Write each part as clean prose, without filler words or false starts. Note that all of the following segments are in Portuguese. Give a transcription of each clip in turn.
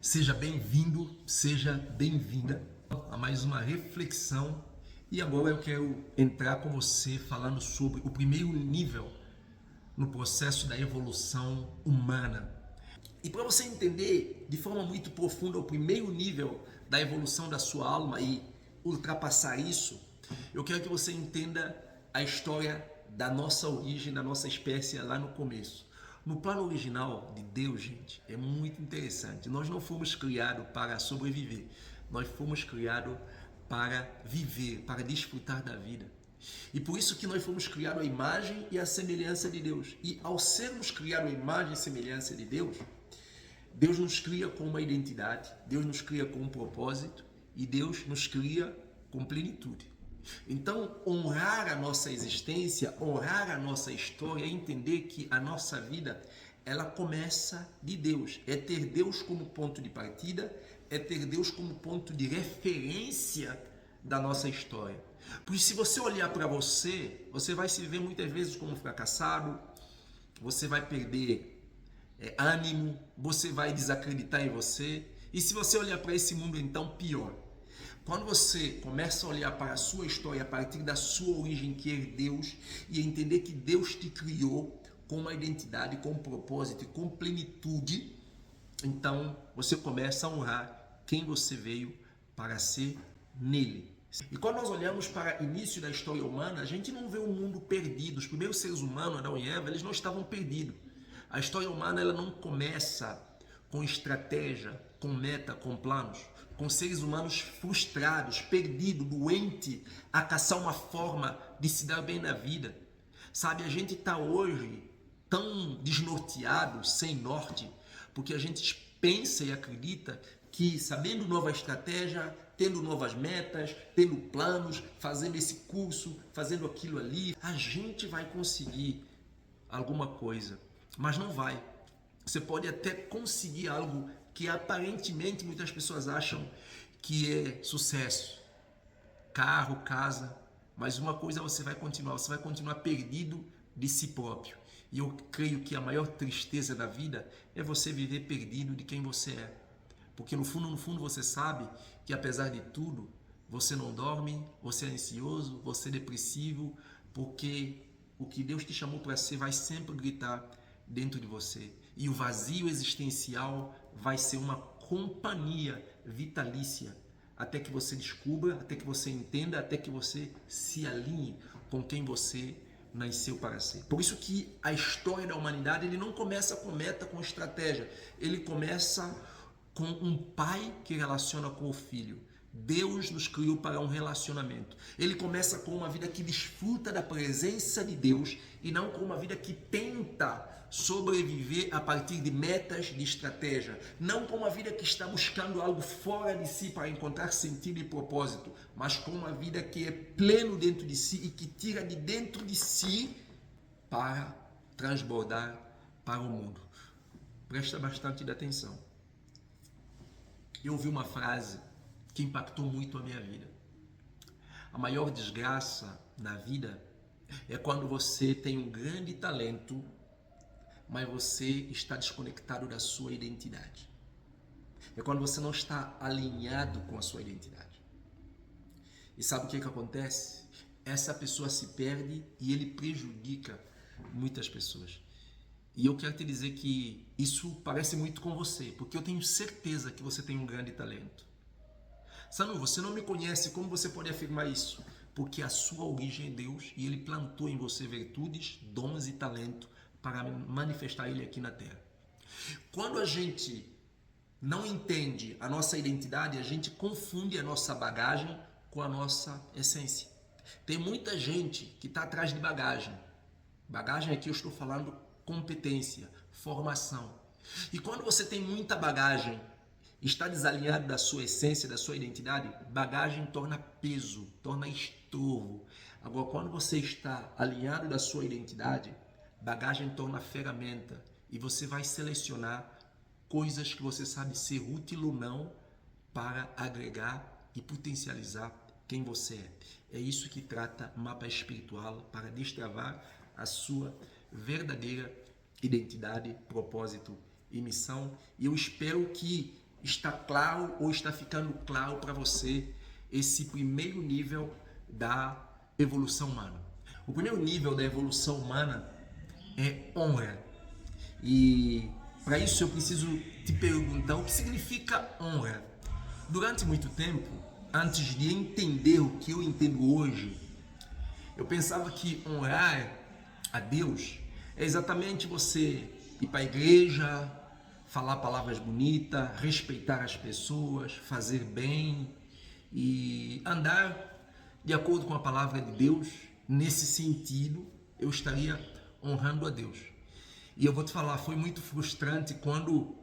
Seja bem-vindo, seja bem-vinda a mais uma reflexão. E agora eu quero entrar com você falando sobre o primeiro nível no processo da evolução humana. E para você entender de forma muito profunda o primeiro nível da evolução da sua alma e ultrapassar isso, eu quero que você entenda a história da nossa origem, da nossa espécie lá no começo. No plano original de Deus, gente, é muito interessante. Nós não fomos criados para sobreviver. Nós fomos criados para viver, para desfrutar da vida. E por isso que nós fomos criados à imagem e à semelhança de Deus. E ao sermos criados à imagem e semelhança de Deus, Deus nos cria com uma identidade, Deus nos cria com um propósito e Deus nos cria com plenitude. Então, honrar a nossa existência, honrar a nossa história, é entender que a nossa vida, ela começa de Deus. É ter Deus como ponto de partida, é ter Deus como ponto de referência da nossa história. Porque se você olhar para você, você vai se ver muitas vezes como fracassado, você vai perder ânimo, você vai desacreditar em você. E se você olhar para esse mundo, então, pior. Quando você começa a olhar para a sua história a partir da sua origem, que é Deus, e entender que Deus te criou com uma identidade, com um propósito e com plenitude, então você começa a honrar quem você veio para ser nele. E quando nós olhamos para o início da história humana, a gente não vê um mundo perdido. Os primeiros seres humanos, Adão e Eva, eles não estavam perdidos. A história humana ela não começa com estratégia, com meta, com planos, com seres humanos frustrados, perdidos, doentes, a caçar uma forma de se dar bem na vida. Sabe, a gente está hoje tão desnorteado, sem norte, porque a gente pensa e acredita que sabendo nova estratégia, tendo novas metas, tendo planos, fazendo esse curso, fazendo aquilo ali, a gente vai conseguir alguma coisa, mas não vai. Você pode até conseguir algo que aparentemente muitas pessoas acham que é sucesso, carro, casa, mas uma coisa você vai continuar perdido de si próprio. E eu creio que a maior tristeza da vida é você viver perdido de quem você é. Porque no fundo você sabe que apesar de tudo, você não dorme, você é ansioso, você é depressivo, porque o que Deus te chamou para ser vai sempre gritar dentro de você. E o vazio existencial vai ser uma companhia vitalícia até que você descubra, até que você entenda, até que você se alinhe com quem você nasceu para ser. Por isso que a história da humanidade ele não começa com meta, com estratégia. Ele começa com um pai que relaciona com o filho. Deus nos criou para um relacionamento. Ele começa com uma vida que desfruta da presença de Deus e não com uma vida que tenta sobreviver a partir de metas, de estratégia. Não com uma vida que está buscando algo fora de si para encontrar sentido e propósito, mas com uma vida que é pleno dentro de si e que tira de dentro de si para transbordar para o mundo. Presta bastante atenção. Eu ouvi uma frase que impactou muito a minha vida. A maior desgraça na vida é quando você tem um grande talento, mas você está desconectado da sua identidade. É quando você não está alinhado com a sua identidade. E sabe o que acontece? Essa pessoa se perde e ele prejudica muitas pessoas. E eu quero te dizer que isso parece muito com você, porque eu tenho certeza que você tem um grande talento. Sabe, você não me conhece, como você pode afirmar isso? Porque a sua origem é Deus e Ele plantou em você virtudes, dons e talento para manifestar Ele aqui na Terra. Quando a gente não entende a nossa identidade, a gente confunde a nossa bagagem com a nossa essência. Tem muita gente que está atrás de bagagem. Bagagem aqui eu estou falando competência, formação. E quando você tem muita bagagem, está desalinhado da sua essência, da sua identidade, bagagem torna peso, torna estorvo. Agora, quando você está alinhado da sua identidade, bagagem torna ferramenta e você vai selecionar coisas que você sabe ser útil ou não para agregar e potencializar quem você é. É isso que trata mapa espiritual para destravar a sua verdadeira identidade, propósito e missão. E eu espero que está claro ou está ficando claro para você esse primeiro nível da evolução humana? O primeiro nível da evolução humana é honra. E para isso eu preciso te perguntar o que significa honra. Durante muito tempo, antes de entender o que eu entendo hoje, eu pensava que honrar a Deus é exatamente você ir para a igreja, falar palavras bonitas, respeitar as pessoas, fazer bem e andar de acordo com a palavra de Deus. Nesse sentido, eu estaria honrando a Deus. E eu vou te falar, foi muito frustrante quando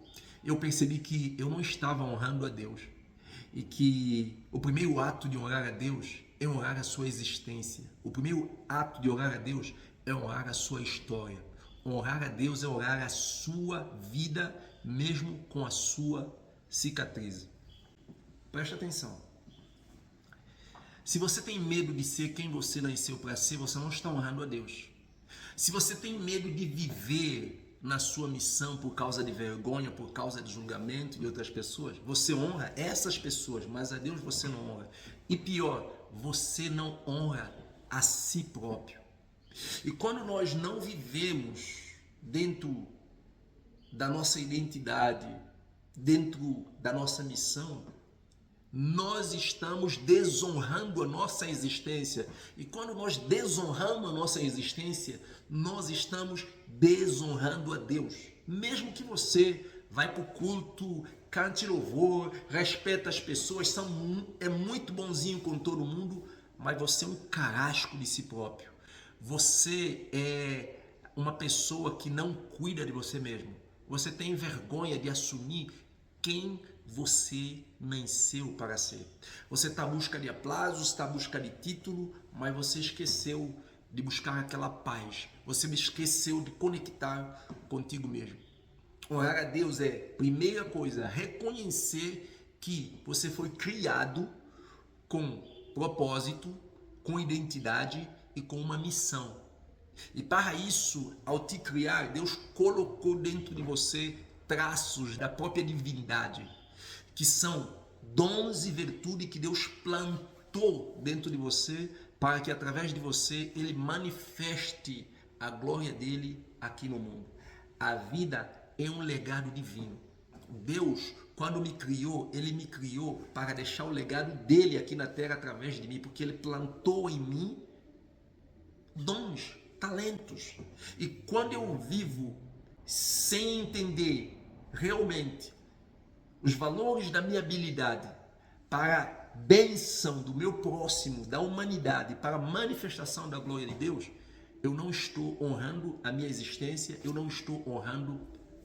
eu percebi que eu não estava honrando a Deus. E que o primeiro ato de honrar a Deus é honrar a sua existência. O primeiro ato de honrar a Deus é honrar a sua história. Honrar a Deus é honrar a sua vida, mesmo com a sua cicatriz. Preste atenção. Se você tem medo de ser quem você nasceu para ser, você não está honrando a Deus. Se você tem medo de viver na sua missão por causa de vergonha, por causa de julgamento de outras pessoas, você honra essas pessoas, mas a Deus você não honra. E pior, você não honra a si próprio. E quando nós não vivemos dentro da nossa identidade, dentro da nossa missão, nós estamos desonrando a nossa existência. E quando nós desonramos a nossa existência, nós estamos desonrando a Deus. Mesmo que você vai para o culto, cante louvor, respeita as pessoas, é muito bonzinho com todo mundo, mas você é um carrasco de si próprio. Você é uma pessoa que não cuida de você mesmo. Você tem vergonha de assumir quem você nasceu para ser. Você está à busca de aplausos, está à busca de título, mas você esqueceu de buscar aquela paz. Você esqueceu de conectar contigo mesmo. Honrar a Deus é, primeira coisa, reconhecer que você foi criado com propósito, com identidade e com uma missão. E para isso, ao te criar, Deus colocou dentro de você traços da própria divindade, que são dons e virtudes que Deus plantou dentro de você, para que através de você Ele manifeste a glória dele aqui no mundo. A vida é um legado divino. Deus, quando me criou, Ele me criou para deixar o legado dele aqui na terra através de mim, porque Ele plantou em mim dons, talentos. E quando eu vivo sem entender realmente os valores da minha habilidade para a bênção do meu próximo, da humanidade, para a manifestação da glória de Deus, eu não estou honrando a minha existência, eu não estou honrando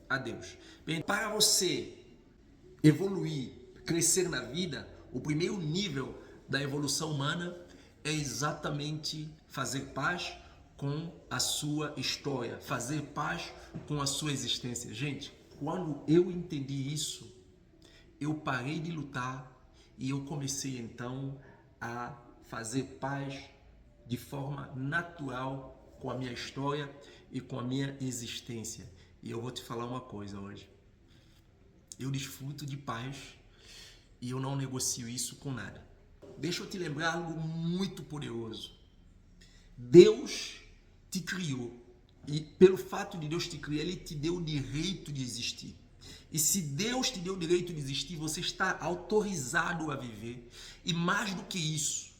a Deus. Bem, para você evoluir, crescer na vida, o primeiro nível da evolução humana é exatamente fazer paz com a sua história, fazer paz com a sua existência. Gente, quando eu entendi isso, eu parei de lutar e eu comecei então a fazer paz de forma natural com a minha história e com a minha existência. E eu vou te falar uma coisa hoje. Eu desfruto de paz e eu não negocio isso com nada. Deixa eu te lembrar algo muito poderoso. Deus te criou e pelo fato de Deus te criar, Ele te deu o direito de existir. E se Deus te deu o direito de existir, você está autorizado a viver. E mais do que isso,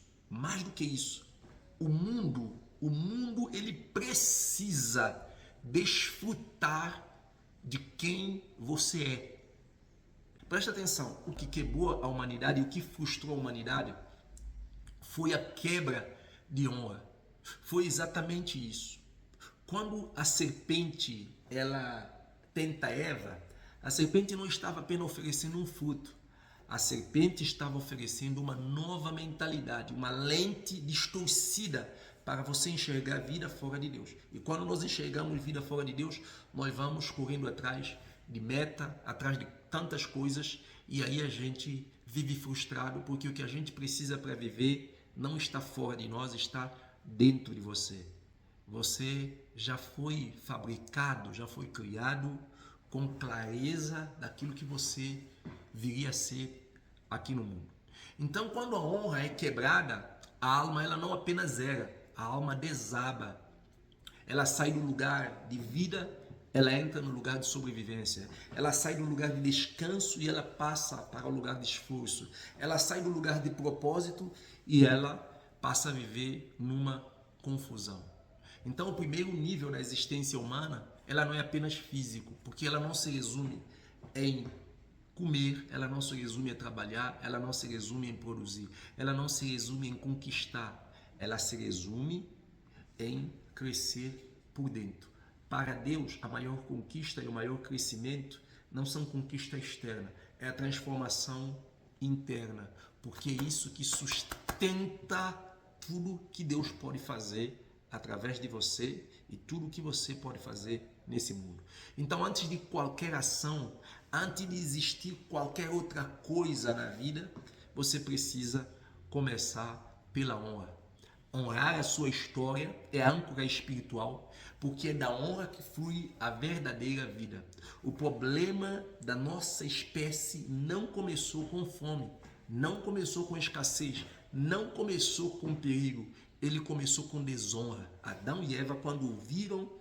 o mundo ele precisa desfrutar de quem você é. Presta atenção, o que quebrou a humanidade e o que frustrou a humanidade foi a quebra de honra. Foi exatamente isso. Quando a serpente ela tenta Eva, a serpente não estava apenas oferecendo um fruto. A serpente estava oferecendo uma nova mentalidade, uma lente distorcida para você enxergar a vida fora de Deus. E quando nós enxergamos vida fora de Deus, nós vamos correndo atrás de meta, atrás de tantas coisas, e aí a gente vive frustrado, porque o que a gente precisa para viver não está fora de nós, está dentro de você. Você já foi fabricado, já foi criado com clareza daquilo que você viria a ser aqui no mundo. Então, quando a honra é quebrada, a alma ela não apenas zera, a alma desaba. Ela sai do lugar de vida, ela entra no lugar de sobrevivência. Ela sai do lugar de descanso e ela passa para o lugar de esforço. Ela sai do lugar de propósito e ela passa a viver numa confusão. Então, o primeiro nível da existência humana, ela não é apenas físico, porque ela não se resume em comer, ela não se resume a trabalhar, ela não se resume em produzir, ela não se resume em conquistar, ela se resume em crescer por dentro. Para Deus, a maior conquista e o maior crescimento não são conquista externa, é a transformação interna, porque é isso que sustenta tudo que Deus pode fazer através de você e tudo que você pode fazer nesse mundo. Então, antes de qualquer ação, antes de existir qualquer outra coisa na vida, você precisa começar pela honra. Honrar a sua história é a âncora espiritual, porque é da honra que flui a verdadeira vida. O problema da nossa espécie não começou com fome, não começou com escassez, não começou com perigo, ele começou com desonra. Adão e Eva, quando ouviram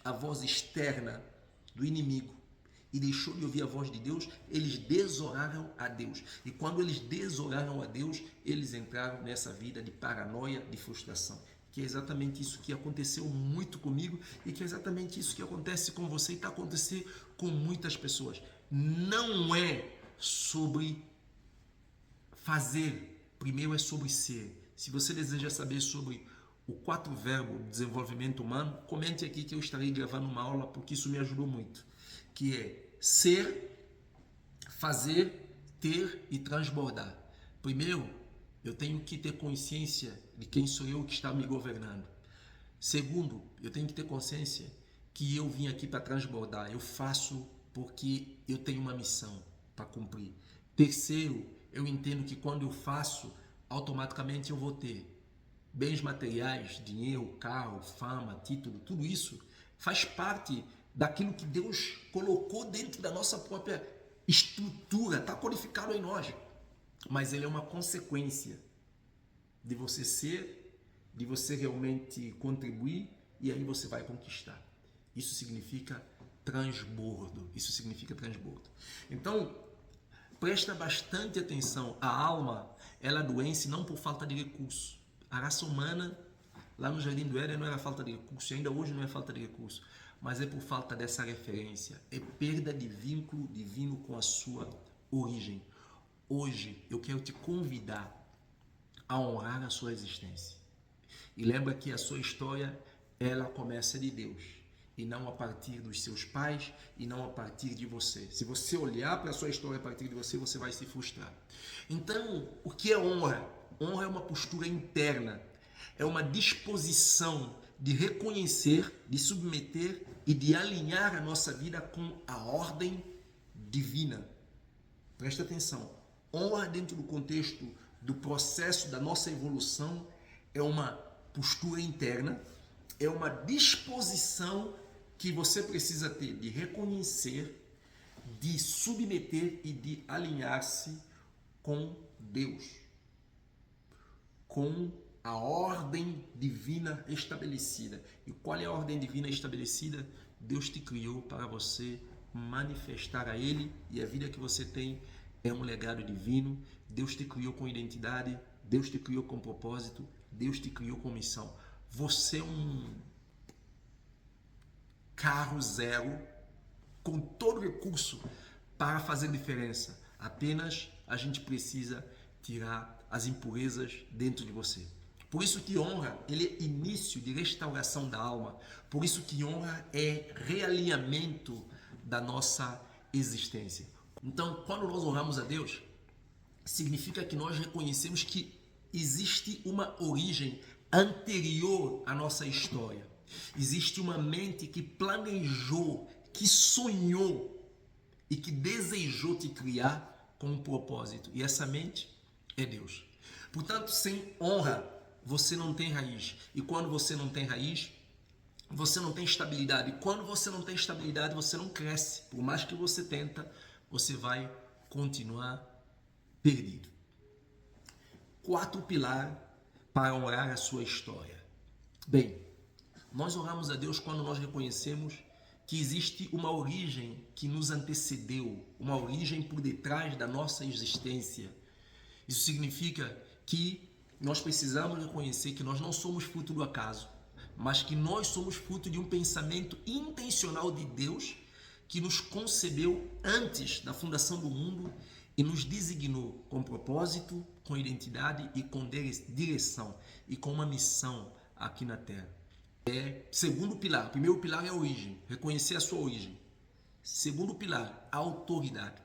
a voz externa do inimigo e deixou de ouvir a voz de Deus, eles desonraram a Deus. E quando eles desonraram a Deus, eles entraram nessa vida de paranoia, de frustração. Que é exatamente isso que aconteceu muito comigo e que é exatamente isso que acontece com você e está acontecendo com muitas pessoas. Não é sobre fazer, primeiro é sobre ser. Se você deseja saber sobre o 4 verbos do desenvolvimento humano, comente aqui que eu estarei gravando uma aula porque isso me ajudou muito. Que é ser, fazer, ter e transbordar. Primeiro, eu tenho que ter consciência de quem sou eu que está me governando. Segundo, eu tenho que ter consciência que eu vim aqui para transbordar. Eu faço porque eu tenho uma missão para cumprir. Terceiro, eu entendo que quando eu faço, automaticamente eu vou ter bens materiais, dinheiro, carro, fama, título, tudo isso faz parte daquilo que Deus colocou dentro da nossa própria estrutura, está codificado em nós. Mas ele é uma consequência de você ser, de você realmente contribuir e aí você vai conquistar. Isso significa transbordo. Isso significa transbordo. Então, presta bastante atenção. A alma, ela adoece não por falta de recurso. A raça humana, lá no Jardim do Éden, não era falta de recurso, ainda hoje não é falta de recurso, mas é por falta dessa referência, é perda de vínculo divino com a sua origem. Hoje eu quero te convidar a honrar a sua existência. E lembra que a sua história, ela começa de Deus, e não a partir dos seus pais, e não a partir de você. Se você olhar para a sua história a partir de você, você vai se frustrar. Então, o que é honra? Honra é uma postura interna, é uma disposição de reconhecer, de submeter e de alinhar a nossa vida com a ordem divina. Presta atenção, honra dentro do contexto do processo da nossa evolução é uma postura interna, é uma disposição que você precisa ter de reconhecer, de submeter e de alinhar-se com Deus, com a ordem divina estabelecida. E qual é a ordem divina estabelecida? Deus te criou para você manifestar a Ele, e a vida que você tem é um legado divino. Deus te criou com identidade, Deus te criou com propósito, Deus te criou com missão. Você é um carro zero, com todo recurso para fazer diferença. Apenas a gente precisa tirar as impurezas dentro de você. Por isso que honra, ele é início de restauração da alma. Por isso que honra é realinhamento da nossa existência. Então, quando nós honramos a Deus, significa que nós reconhecemos que existe uma origem anterior à nossa história. Existe uma mente que planejou, que sonhou e que desejou te criar com um propósito. E essa mente é Deus. Portanto, sem honra, você não tem raiz. E quando você não tem raiz, você não tem estabilidade. Quando você não tem estabilidade, você não cresce. Por mais que você tenta, você vai continuar perdido. Quarto pilar para honrar a sua história. Bem, nós honramos a Deus quando nós reconhecemos que existe uma origem que nos antecedeu, uma origem por detrás da nossa existência. Isso significa que nós precisamos reconhecer que nós não somos fruto do acaso, mas que nós somos fruto de um pensamento intencional de Deus que nos concebeu antes da fundação do mundo e nos designou com propósito, com identidade e com direção e com uma missão aqui na Terra. Segundo pilar, primeiro pilar é a origem, reconhecer a sua origem. Segundo pilar, a autoridade.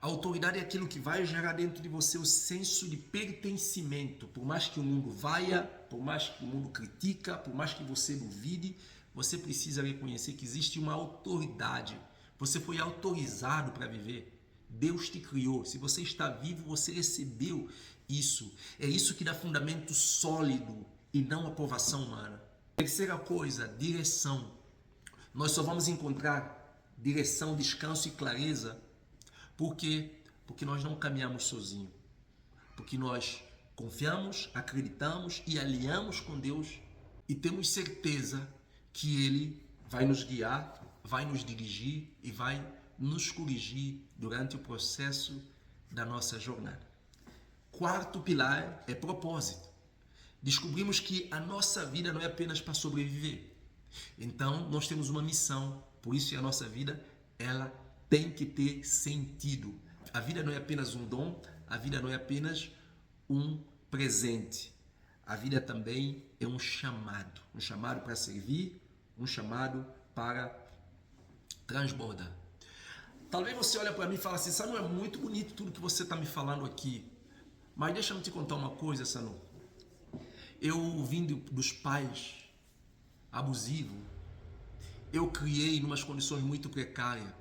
A autoridade é aquilo que vai gerar dentro de você o senso de pertencimento. Por mais que o mundo vaia, por mais que o mundo critica, por mais que você duvide, você precisa reconhecer que existe uma autoridade. Você foi autorizado para viver. Deus te criou. Se você está vivo, você recebeu isso. É isso que dá fundamento sólido e não aprovação humana. Terceira coisa, direção. Nós só vamos encontrar direção, descanso e clareza. Por quê? Porque nós não caminhamos sozinhos. Porque nós confiamos, acreditamos e alinhamos com Deus e temos certeza que Ele vai nos guiar, vai nos dirigir e vai nos corrigir durante o processo da nossa jornada. Quarto pilar é propósito. Descobrimos que a nossa vida não é apenas para sobreviver. Então, nós temos uma missão, por isso a nossa vida, ela tem que ter sentido. A vida não é apenas um dom, a vida não é apenas um presente. A vida também é um chamado para servir, um chamado para transbordar. Talvez você olhe para mim e fale assim, Sanu, é muito bonito tudo que você está me falando aqui, mas deixa eu te contar uma coisa, Sanu. Eu vim dos pais abusivos, eu criei em umas condições muito precárias,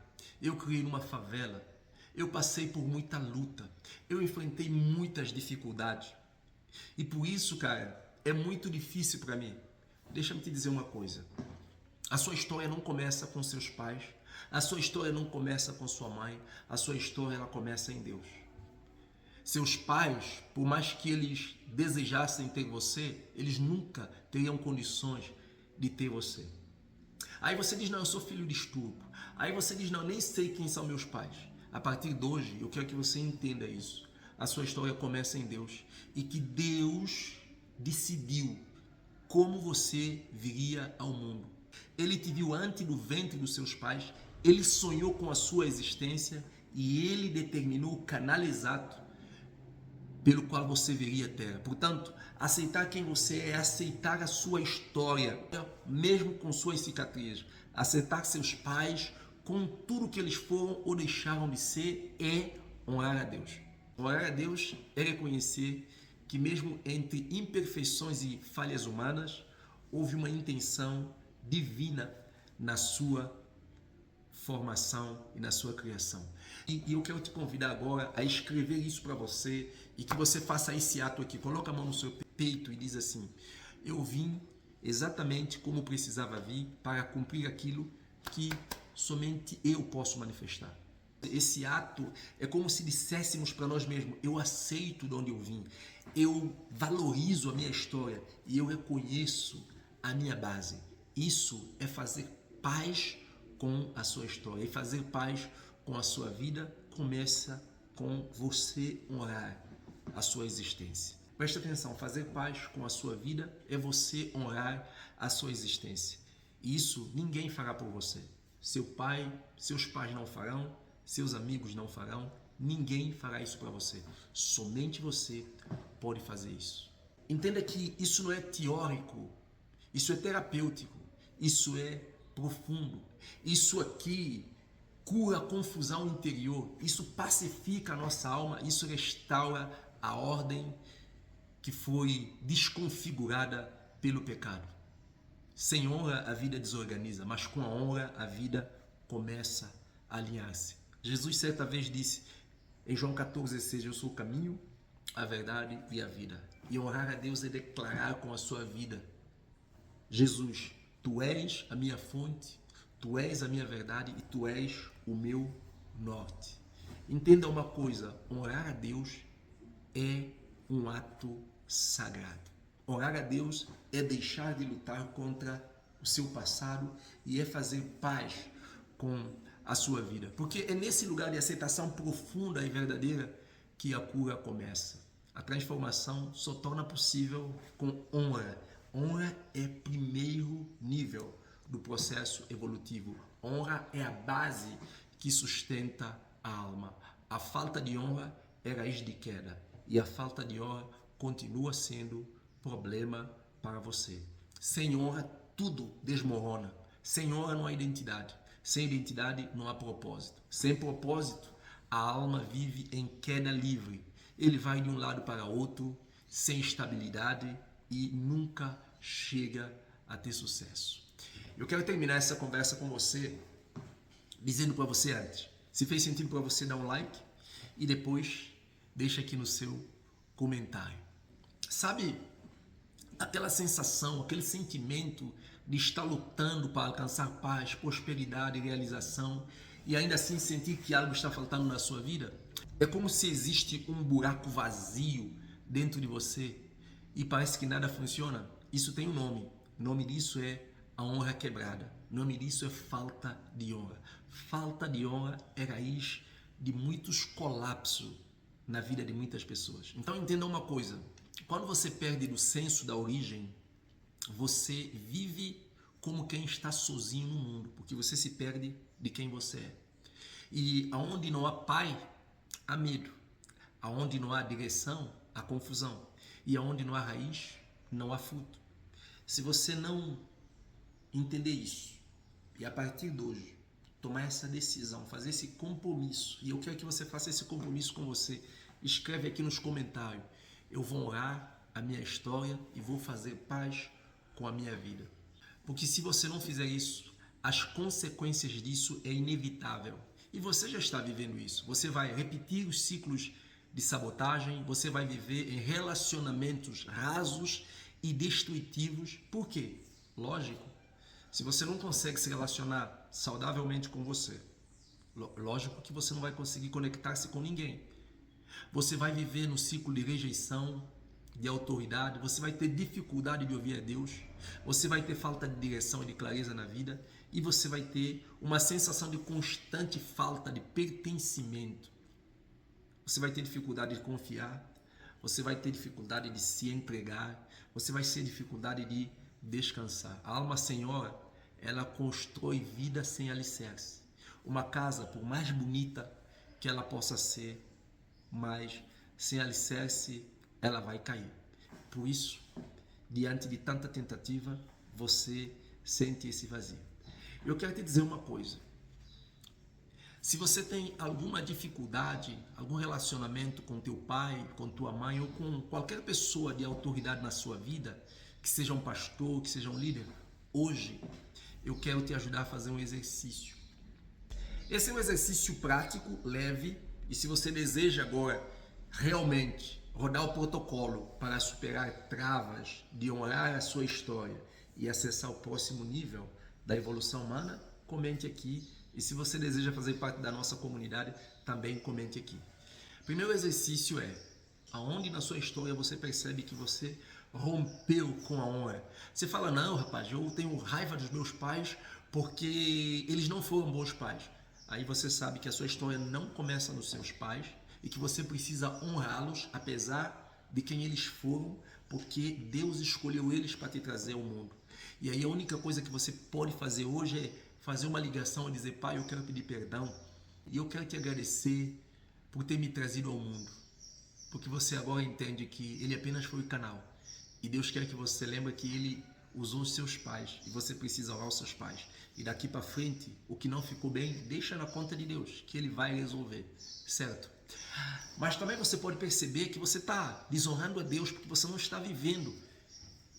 eu criei numa favela, eu passei por muita luta, eu enfrentei muitas dificuldades e por isso, cara, é muito difícil para mim. Deixa-me te dizer uma coisa, a sua história não começa com seus pais, a sua história não começa com sua mãe, a sua história ela começa em Deus. Seus pais, por mais que eles desejassem ter você, eles nunca teriam condições de ter você. Aí você diz, não, eu sou filho de estupro. Aí você diz, não, nem sei quem são meus pais. A partir de hoje, eu quero que você entenda isso. A sua história começa em Deus. E que Deus decidiu como você viria ao mundo. Ele te viu antes do ventre dos seus pais, ele sonhou com a sua existência e ele determinou o canal exato pelo qual você viria à Terra. Portanto, aceitar quem você é aceitar a sua história, mesmo com suas cicatrizes. Aceitar seus pais com tudo que eles foram ou deixaram de ser é honrar a Deus. Honrar a Deus é reconhecer que mesmo entre imperfeições e falhas humanas, houve uma intenção divina na sua formação e na sua criação. E eu quero te convidar agora a escrever isso para você e que você faça esse ato aqui. Coloca a mão no seu peito e diz assim, eu vim exatamente como precisava vir para cumprir aquilo que somente eu posso manifestar. Esse ato é como se disséssemos para nós mesmos, eu aceito de onde eu vim, eu valorizo a minha história e eu reconheço a minha base. Isso é fazer paz com a sua história. E fazer paz com a sua vida começa com você honrar a sua existência. Presta atenção, fazer paz com a sua vida é você honrar a sua existência. E isso ninguém fará por você. Seu pai, seus pais não farão, seus amigos não farão, ninguém fará isso para você. Somente você pode fazer isso. Entenda que isso não é teórico, isso é terapêutico, isso é profundo. Isso aqui cura a confusão interior, isso pacifica a nossa alma, isso restaura a ordem que foi desconfigurada pelo pecado. Sem honra a vida desorganiza, mas com a honra a vida começa a alinhar-se. Jesus certa vez disse em João 14,6, eu sou o caminho, a verdade e a vida. E honrar a Deus é declarar com a sua vida, Jesus, Tu és a minha fonte, tu és a minha verdade e tu és o meu norte. Entenda uma coisa, honrar a Deus é um ato sagrado. Honrar a Deus é deixar de lutar contra o seu passado e é fazer paz com a sua vida. Porque é nesse lugar de aceitação profunda e verdadeira que a cura começa. A transformação só torna possível com honra. Honra é primeiro nível do processo evolutivo. Honra é a base que sustenta a alma. A falta de honra é raiz de queda. E a falta de honra continua sendo problema para você. Sem honra, tudo desmorona. Sem honra não há identidade. Sem identidade não há propósito. Sem propósito, a alma vive em queda livre. Ele vai de um lado para outro, sem estabilidade e nunca chega a ter sucesso. Eu quero terminar essa conversa com você dizendo para você antes. Se fez sentido para você, dá um like e depois deixa aqui no seu comentário. Sabe aquela sensação, aquele sentimento de estar lutando para alcançar paz, prosperidade e realização e ainda assim sentir que algo está faltando na sua vida? É como se existe um buraco vazio dentro de você e parece que nada funciona. Isso tem um nome. O nome disso é a honra quebrada. O nome disso é falta de honra. Falta de honra é raiz de muitos colapsos na vida de muitas pessoas. Então entenda uma coisa. Quando você perde do senso da origem, você vive como quem está sozinho no mundo, porque você se perde de quem você é. E aonde não há pai, há medo. Aonde não há direção, há confusão. E aonde não há raiz, não há fruto. Se você não entender isso, e a partir de hoje, tomar essa decisão, fazer esse compromisso, e eu quero que você faça esse compromisso com você, escreve aqui nos comentários, eu vou honrar a minha história e vou fazer paz com a minha vida. Porque se você não fizer isso, as consequências disso é inevitável. E você já está vivendo isso. Você vai repetir os ciclos de sabotagem, você vai viver em relacionamentos rasos e destrutivos. Por quê? Lógico, se você não consegue se relacionar saudavelmente com você, lógico que você não vai conseguir conectar-se com ninguém. Você vai viver no ciclo de rejeição, de autoridade, você vai ter dificuldade de ouvir a Deus, você vai ter falta de direção e de clareza na vida e você vai ter uma sensação de constante falta de pertencimento. Você vai ter dificuldade de confiar, você vai ter dificuldade de se entregar, você vai ter dificuldade de descansar. A alma senhora, ela constrói vida sem alicerce. Uma casa, por mais bonita que ela possa ser, mas sem alicerce ela vai cair. Por isso, diante de tanta tentativa, você sente esse vazio. Eu quero te dizer uma coisa. Se você tem alguma dificuldade, algum relacionamento com teu pai, com tua mãe ou com qualquer pessoa de autoridade na sua vida, que seja um pastor, que seja um líder, hoje eu quero te ajudar a fazer um exercício. Esse é um exercício prático, leve, e se você deseja agora realmente rodar o protocolo para superar travas de honrar a sua história e acessar o próximo nível da evolução humana, comente aqui. E se você deseja fazer parte da nossa comunidade, também comente aqui. O primeiro exercício é: aonde na sua história você percebe que você rompeu com a honra? Você fala: não, rapaz, eu tenho raiva dos meus pais porque eles não foram bons pais. Aí você sabe que a sua história não começa nos seus pais e que você precisa honrá-los apesar de quem eles foram, porque Deus escolheu eles para te trazer ao mundo. E aí a única coisa que você pode fazer hoje é fazer uma ligação e dizer: pai, eu quero pedir perdão e eu quero te agradecer por ter me trazido ao mundo, porque você agora entende que ele apenas foi o canal e Deus quer que você lembre que ele usou os seus pais e você precisa honrar os seus pais. E daqui para frente, o que não ficou bem, deixa na conta de Deus, que ele vai resolver, certo? Mas também você pode perceber que você está desonrando a Deus porque você não está vivendo,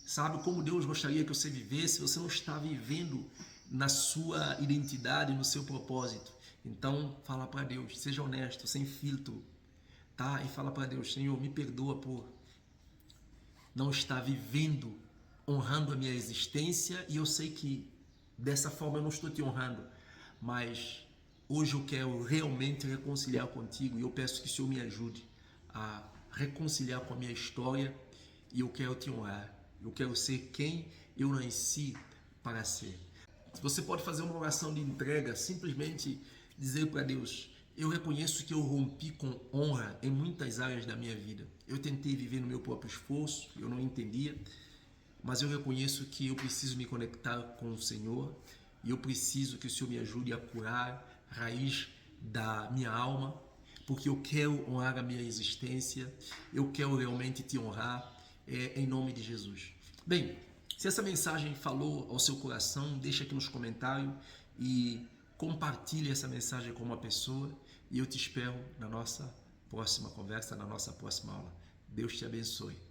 sabe, como Deus gostaria que você vivesse. Você não está vivendo na sua identidade, no seu propósito. Então fala para Deus, seja honesto, sem filtro, tá? E fala para Deus: Senhor, me perdoa por não estar vivendo honrando a minha existência, e eu sei que dessa forma eu não estou te honrando, mas hoje eu quero realmente reconciliar contigo e eu peço que o Senhor me ajude a reconciliar com a minha história e eu quero te honrar. Eu quero ser quem eu nasci para ser. Você pode fazer uma oração de entrega, simplesmente dizer para Deus: eu reconheço que eu rompi com honra em muitas áreas da minha vida. Eu tentei viver no meu próprio esforço, eu não entendia, mas eu reconheço que eu preciso me conectar com o Senhor e eu preciso que o Senhor me ajude a curar a raiz da minha alma, porque eu quero honrar a minha existência, eu quero realmente te honrar, em nome de Jesus. Bem, se essa mensagem falou ao seu coração, deixa aqui nos comentários e compartilhe essa mensagem com uma pessoa e eu te espero na nossa próxima conversa, na nossa próxima aula. Deus te abençoe.